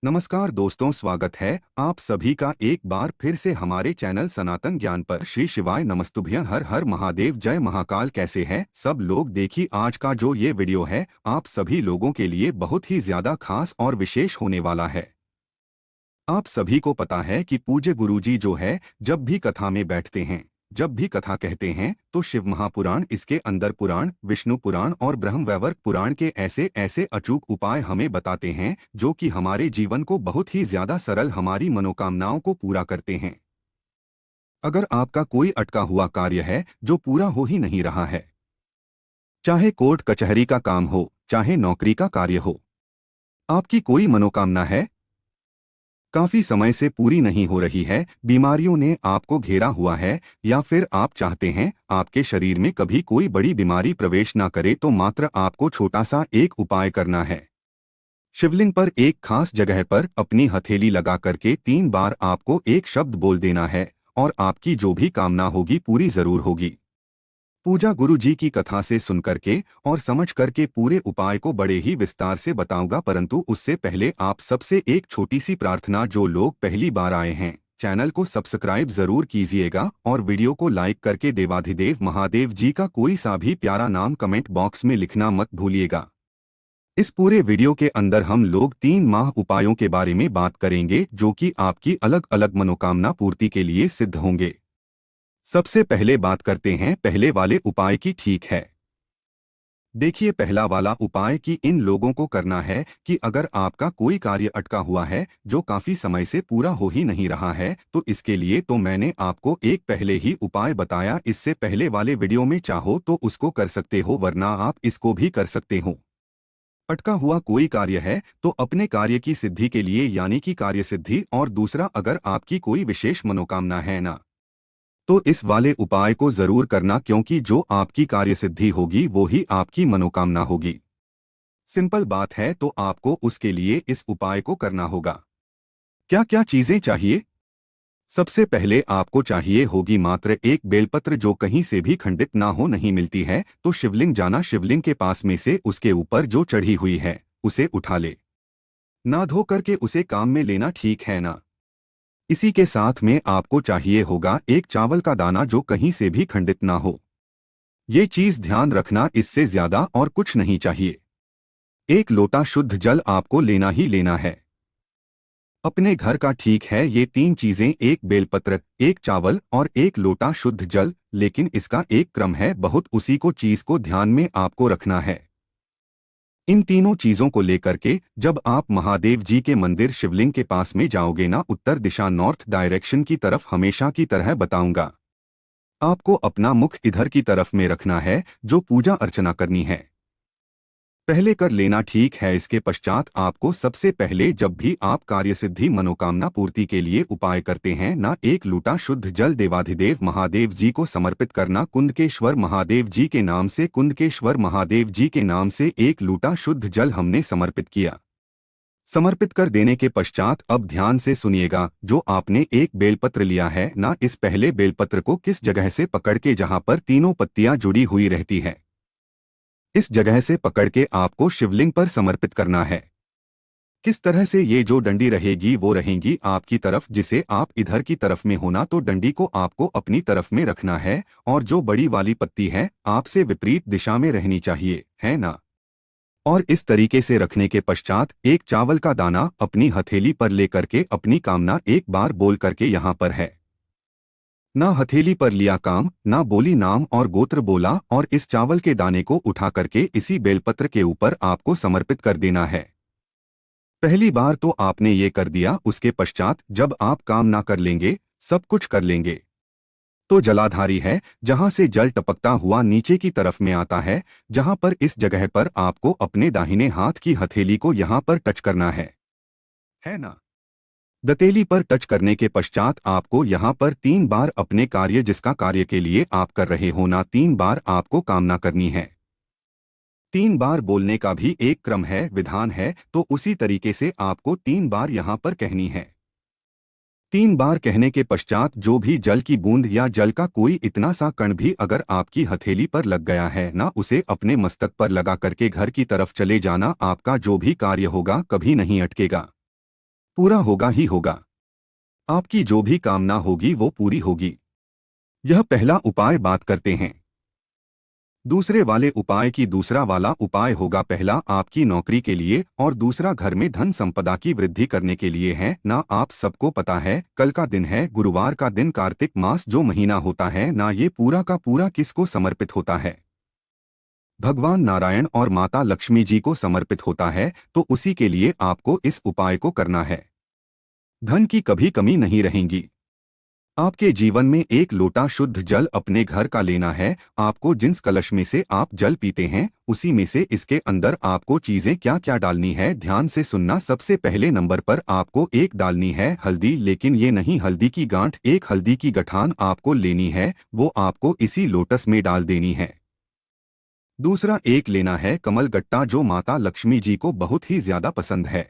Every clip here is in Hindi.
नमस्कार दोस्तों, स्वागत है आप सभी का एक बार फिर से हमारे चैनल सनातन ज्ञान पर। श्री शिवाय नमस्तुभ्यं। हर हर महादेव, जय महाकाल। कैसे हैं सब लोग? देखिए, आज का जो ये वीडियो है आप सभी लोगों के लिए बहुत ही ज्यादा खास और विशेष होने वाला है। आप सभी को पता है कि पूज्य गुरुजी जो है, जब भी कथा में बैठते हैं, जब भी कथा कहते हैं, तो शिव महापुराण, इसके अंदर पुराण, विष्णु पुराण और ब्रह्मवैवर्त पुराण के ऐसे ऐसे अचूक उपाय हमें बताते हैं जो कि हमारे जीवन को बहुत ही ज्यादा सरल, हमारी मनोकामनाओं को पूरा करते हैं। अगर आपका कोई अटका हुआ कार्य है जो पूरा हो ही नहीं रहा है, चाहे कोर्ट कचहरी का काम हो, चाहे नौकरी का कार्य हो, आपकी कोई मनोकामना है काफी समय से पूरी नहीं हो रही है, बीमारियों ने आपको घेरा हुआ है, या फिर आप चाहते हैं आपके शरीर में कभी कोई बड़ी बीमारी प्रवेश ना करे, तो मात्र आपको छोटा सा एक उपाय करना है। शिवलिंग पर एक खास जगह पर अपनी हथेली लगा करके 3 बार आपको एक शब्द बोल देना है, और आपकी जो भी कामना होगी पूरी जरूर होगी। पूजा गुरु जी की कथा से सुन करके और समझ करके पूरे उपाय को बड़े ही विस्तार से बताऊंगा, परंतु उससे पहले आप सबसे एक छोटी सी प्रार्थना। जो लोग पहली बार आए हैं, चैनल को सब्सक्राइब जरूर कीजिएगा और वीडियो को लाइक करके देवाधिदेव महादेव जी का कोई सा भी प्यारा नाम कमेंट बॉक्स में लिखना मत भूलिएगा। इस पूरे वीडियो के अंदर हम लोग 3 माह उपायों के बारे में बात करेंगे जो कि आपकी अलग अलग मनोकामना पूर्ति के लिए सिद्ध होंगे। सबसे पहले बात करते हैं पहले वाले उपाय की। ठीक है, देखिए, पहला वाला उपाय कि इन लोगों को करना है कि अगर आपका कोई कार्य अटका हुआ है जो काफी समय से पूरा हो ही नहीं रहा है, तो इसके लिए तो मैंने आपको एक पहले ही उपाय बताया। इससे पहले वाले वीडियो में चाहो तो उसको कर सकते हो, वरना आप इसको भी कर सकते हो। अटका हुआ कोई कार्य है तो अपने कार्य की सिद्धि के लिए, यानी कि कार्य सिद्धि, और दूसरा अगर आपकी कोई विशेष मनोकामना है ना, तो इस वाले उपाय को जरूर करना, क्योंकि जो आपकी कार्य सिद्धि होगी वो ही आपकी मनोकामना होगी। सिंपल बात है, तो आपको उसके लिए इस उपाय को करना होगा। क्या क्या चीजें चाहिए? सबसे पहले आपको चाहिए होगी मात्र एक बेलपत्र, जो कहीं से भी खंडित ना हो, नहीं मिलती है तो शिवलिंग जाना, शिवलिंग के पास में से उसके ऊपर जो चढ़ी हुई है उसे उठा ले, ना धो करके उसे काम में लेना, ठीक है ना। इसी के साथ में आपको चाहिए होगा एक चावल का दाना जो कहीं से भी खंडित ना हो। ये चीज ध्यान रखना, इससे ज्यादा और कुछ नहीं चाहिए। एक लोटा शुद्ध जल आपको लेना ही लेना है अपने घर का, ठीक है। ये 3 चीजें, एक बेलपत्र, एक चावल और एक लोटा शुद्ध जल, लेकिन इसका एक क्रम है बहुत, उसी को चीज को ध्यान में आपको रखना है। इन तीनों चीजों को लेकर के जब आप महादेव जी के मंदिर शिवलिंग के पास में जाओगे ना, उत्तर दिशा, नॉर्थ डायरेक्शन की तरफ, हमेशा की तरह बताऊंगा, आपको अपना मुख इधर की तरफ में रखना है जो पूजा अर्चना करनी है। पहले कर लेना, ठीक है। इसके पश्चात आपको सबसे पहले, जब भी आप कार्यसिद्धि मनोकामना पूर्ति के लिए उपाय करते हैं ना, एक लूटा शुद्ध जल देवाधिदेव महादेव जी को समर्पित करना। कुंदकेश्वर महादेव जी के नाम से, कुंदकेश्वर महादेव जी के नाम से एक लूटा शुद्ध जल हमने समर्पित किया। समर्पित कर देने के पश्चात अब ध्यान से सुनिएगा, जो आपने एक बेलपत्र लिया है ना, इस पहले बेलपत्र को किस जगह से पकड़ के, जहां पर तीनों पत्तियां जुड़ी हुई रहती है, इस जगह से पकड़ के आपको शिवलिंग पर समर्पित करना है। किस तरह से? ये जो डंडी रहेगी वो रहेगी आपकी तरफ, जिसे आप इधर की तरफ में होना, तो डंडी को आपको अपनी तरफ में रखना है, और जो बड़ी वाली पत्ती है आपसे विपरीत दिशा में रहनी चाहिए, है ना। और इस तरीके से रखने के पश्चात एक चावल का दाना अपनी हथेली पर लेकर के अपनी कामना एक बार बोल करके, यहाँ पर है ना, हथेली पर लिया काम, ना बोली नाम और गोत्र बोला, और इस चावल के दाने को उठा करके इसी बेलपत्र के ऊपर आपको समर्पित कर देना है। पहली बार तो आपने ये कर दिया, उसके पश्चात जब आप काम ना कर लेंगे, सब कुछ कर लेंगे, तो जलाधारी है जहां से जल टपकता हुआ नीचे की तरफ में आता है, जहां पर इस जगह पर आपको अपने दाहिने हाथ की हथेली को यहां पर टच करना है ना। दतेली पर टच करने के पश्चात आपको यहाँ पर 3 बार अपने कार्य, जिसका कार्य के लिए आप कर रहे हो ना, 3 बार आपको कामना करनी है। 3 बार बोलने का भी एक क्रम है, विधान है, तो उसी तरीके से आपको 3 बार यहाँ पर कहनी है। 3 बार कहने के पश्चात जो भी जल की बूंद या जल का कोई इतना सा कण भी अगर आपकी हथेली पर लग गया है ना, उसे अपने मस्तक पर लगा करके घर की तरफ चले जाना। आपका जो भी कार्य होगा कभी नहीं अटकेगा। पूरा होगा ही होगा। आपकी जो भी कामना होगी वो पूरी होगी। यह पहला उपाय बात करते हैं। दूसरे वाले उपाय की दूसरा वाला उपाय होगा, पहला आपकी नौकरी के लिए और दूसरा घर में धन संपदा की वृद्धि करने के लिए है ना। आप सबको पता है कल का दिन है, गुरुवार का दिन, कार्तिक मास जो महीना होता है ना, ये पूरा का पूरा किसको समर्पित होता है? भगवान नारायण और माता लक्ष्मी जी को समर्पित होता है। तो उसी के लिए आपको इस उपाय को करना है। धन की कभी कमी नहीं रहेगी। आपके जीवन में एक लोटा शुद्ध जल अपने घर का लेना है। आपको जिस कलश में से आप जल पीते हैं उसी में से इसके अंदर आपको चीजें क्या क्या डालनी है, ध्यान से सुनना। सबसे पहले नंबर पर आपको एक डालनी है हल्दी, लेकिन ये नहीं हल्दी की गांठ, एक हल्दी की गठान आपको लेनी है, वो आपको इसी लोटस में डाल देनी है। दूसरा एक लेना है कमलगट्टा, जो माता लक्ष्मी जी को बहुत ही ज्यादा पसंद है।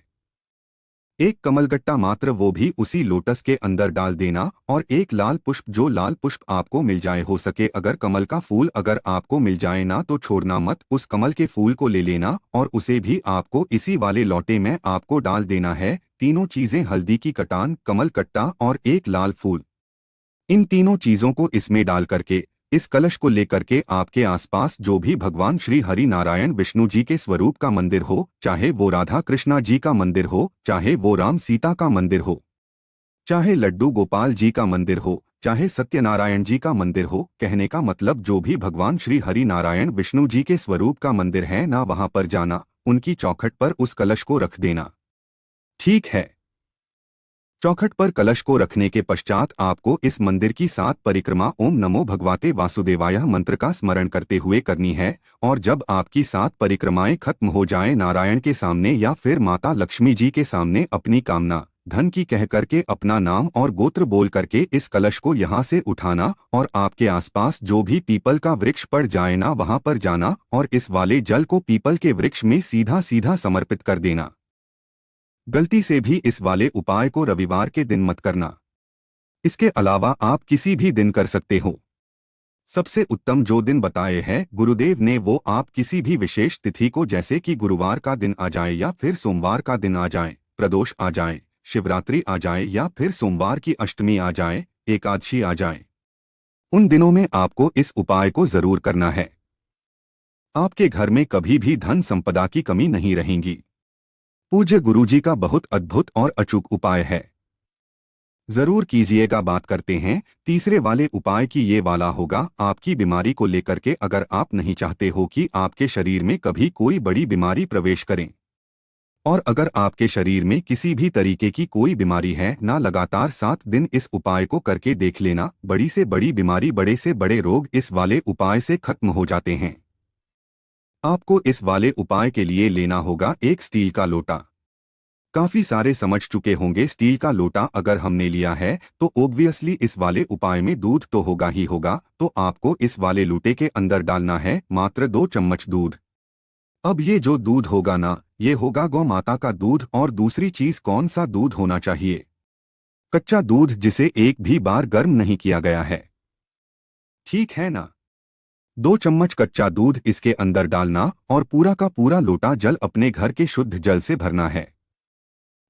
एक कमलगट्टा मात्र, वो भी उसी लोटस के अंदर डाल देना। और एक लाल पुष्प, जो लाल पुष्प आपको मिल जाए, हो सके अगर कमल का फूल अगर आपको मिल जाए ना तो छोड़ना मत, उस कमल के फूल को ले लेना और उसे भी आपको इसी वाले लोटे में आपको डाल देना है। तीनों चीजें, हल्दी की कटान, कमल कट्टा और एक लाल फूल, इन तीनों चीजों को इसमें डाल करके इस कलश को लेकर के आपके आसपास जो भी भगवान श्री हरि नारायण विष्णु जी के स्वरूप का मंदिर हो, चाहे वो राधा कृष्णा जी का मंदिर हो, चाहे वो राम सीता का मंदिर हो, चाहे लड्डू गोपाल जी का मंदिर हो, चाहे सत्यनारायण जी का मंदिर हो, कहने का मतलब जो भी भगवान श्री हरि नारायण विष्णु जी के स्वरूप का मंदिर है ना, वहां पर जाना, उनकी चौखट पर उस कलश को रख देना। ठीक है। चौखट पर कलश को रखने के पश्चात आपको इस मंदिर की 7 परिक्रमा ओम नमो भगवते वासुदेवाय मंत्र का स्मरण करते हुए करनी है। और जब आपकी 7 परिक्रमाएं खत्म हो जाएं, नारायण के सामने या फिर माता लक्ष्मी जी के सामने अपनी कामना धन की कह करके अपना नाम और गोत्र बोल करके इस कलश को यहाँ से उठाना और आपके आसपास जो भी पीपल का वृक्ष पड़ जाए ना, वहां पर जाना और इस वाले जल को पीपल के वृक्ष में सीधा सीधा समर्पित कर देना। गलती से भी इस वाले उपाय को रविवार के दिन मत करना। इसके अलावा आप किसी भी दिन कर सकते हो। सबसे उत्तम जो दिन बताए हैं गुरुदेव ने, वो आप किसी भी विशेष तिथि को, जैसे कि गुरुवार का दिन आ जाए या फिर सोमवार का दिन आ जाए, प्रदोष आ जाए, शिवरात्रि आ जाए या फिर सोमवार की अष्टमी आ जाए, एकादशी आ जाए, उन दिनों में आपको इस उपाय को जरूर करना है। आपके घर में कभी भी धन संपदा की कमी नहीं रहेगी। पूज्य गुरुजी का बहुत अद्भुत और अचूक उपाय है, जरूर कीजिएगा। बात करते हैं तीसरे वाले उपाय की। ये वाला होगा आपकी बीमारी को लेकर के। अगर आप नहीं चाहते हो कि आपके शरीर में कभी कोई बड़ी बीमारी प्रवेश करें, और अगर आपके शरीर में किसी भी तरीके की कोई बीमारी है ना, लगातार 7 दिन इस उपाय को करके देख लेना। बड़ी से बड़ी बीमारी, बड़े से बड़े रोग इस वाले उपाय से खत्म हो जाते हैं। आपको इस वाले उपाय के लिए लेना होगा एक स्टील का लोटा। काफी सारे समझ चुके होंगे स्टील का लोटा अगर हमने लिया है तो ऑब्वियसली इस वाले उपाय में दूध तो होगा ही होगा। तो आपको इस वाले लोटे के अंदर डालना है मात्र 2 चम्मच दूध। अब ये जो दूध होगा ना, ये होगा गौ माता का दूध। और दूसरी चीज, कौन सा दूध होना चाहिए? कच्चा दूध, जिसे एक भी बार गर्म नहीं किया गया है। ठीक है ना? 2 चम्मच कच्चा दूध इसके अंदर डालना और पूरा का पूरा लोटा जल अपने घर के शुद्ध जल से भरना है।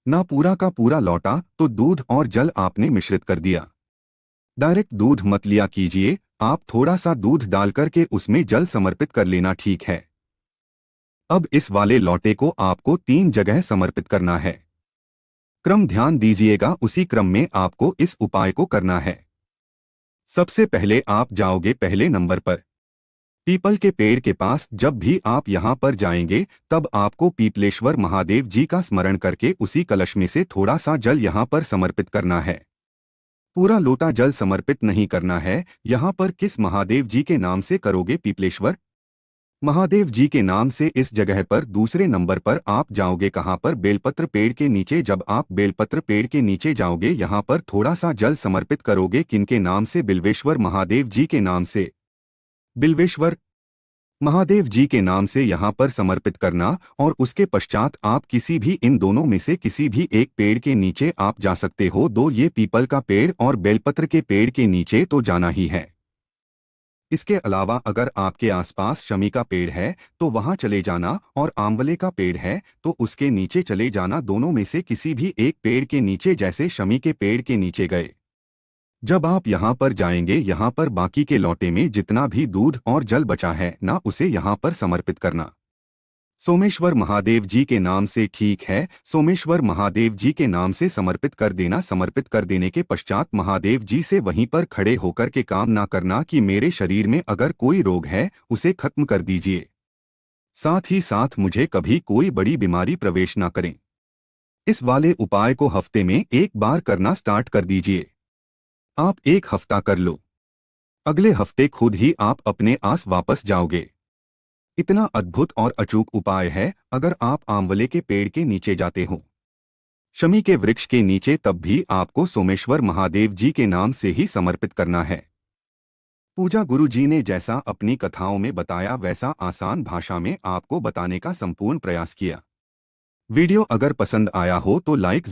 ना पूरा का पूरा लौटा तो दूध और जल आपने मिश्रित कर दिया। डायरेक्ट दूध मत लिया कीजिए, आप थोड़ा सा दूध डालकर के उसमें जल समर्पित कर लेना। ठीक है। अब इस वाले लौटे को आपको 3 जगह समर्पित करना है। क्रम ध्यान दीजिएगा, उसी क्रम में आपको इस उपाय को करना है। सबसे पहले आप जाओगे पहले नंबर पर पीपल के पेड़ के पास। जब भी आप यहाँ पर जाएंगे तब आपको पीपलेश्वर महादेव जी का स्मरण करके उसी कलश में से थोड़ा सा जल यहाँ पर समर्पित करना है। पूरा लोटा जल समर्पित नहीं करना है। यहाँ पर किस महादेव जी के नाम से करोगे? पीपलेश्वर महादेव जी के नाम से। इस जगह पर दूसरे नंबर पर आप जाओगे कहाँ पर? बेलपत्र पेड़ के नीचे। जब आप बेलपत्र पेड़ के नीचे जाओगे यहाँ पर थोड़ा सा जल समर्पित करोगे। किनके नाम से? बिल्वेश्वर महादेव जी के नाम से। बिल्वेश्वर महादेव जी के नाम से यहाँ पर समर्पित करना। और उसके पश्चात आप किसी भी इन दोनों में से किसी भी एक पेड़ के नीचे आप जा सकते हो। दो, ये पीपल का पेड़ और बेलपत्र के पेड़ के नीचे तो जाना ही है। इसके अलावा अगर आपके आसपास शमी का पेड़ है तो वहां चले जाना, और आंवले का पेड़ है तो उसके नीचे चले जाना। दोनों में से किसी भी एक पेड़ के नीचे, जैसे शमी के पेड़ के नीचे गए। जब आप यहाँ पर जाएंगे, यहाँ पर बाकी के लौटे में जितना भी दूध और जल बचा है ना, उसे यहाँ पर समर्पित करना सोमेश्वर महादेव जी के नाम से। ठीक है, सोमेश्वर महादेव जी के नाम से समर्पित कर देना। समर्पित कर देने के पश्चात महादेव जी से वहीं पर खड़े होकर के काम ना करना कि मेरे शरीर में अगर कोई रोग है उसे खत्म कर दीजिए, साथ ही साथ मुझे कभी कोई बड़ी बीमारी प्रवेश ना करें। इस वाले उपाय को हफ्ते में एक बार करना स्टार्ट कर दीजिए। आप एक हफ्ता कर लो, अगले हफ्ते खुद ही आप अपने आस वापस जाओगे। इतना अद्भुत और अचूक उपाय है। अगर आप आंवले के पेड़ के नीचे जाते हो, शमी के वृक्ष के नीचे, तब भी आपको सोमेश्वर महादेव जी के नाम से ही समर्पित करना है। पूजा गुरु जी ने जैसा अपनी कथाओं में बताया वैसा आसान भाषा में आपको बताने का संपूर्ण प्रयास किया। वीडियो अगर पसंद आया हो तो लाइक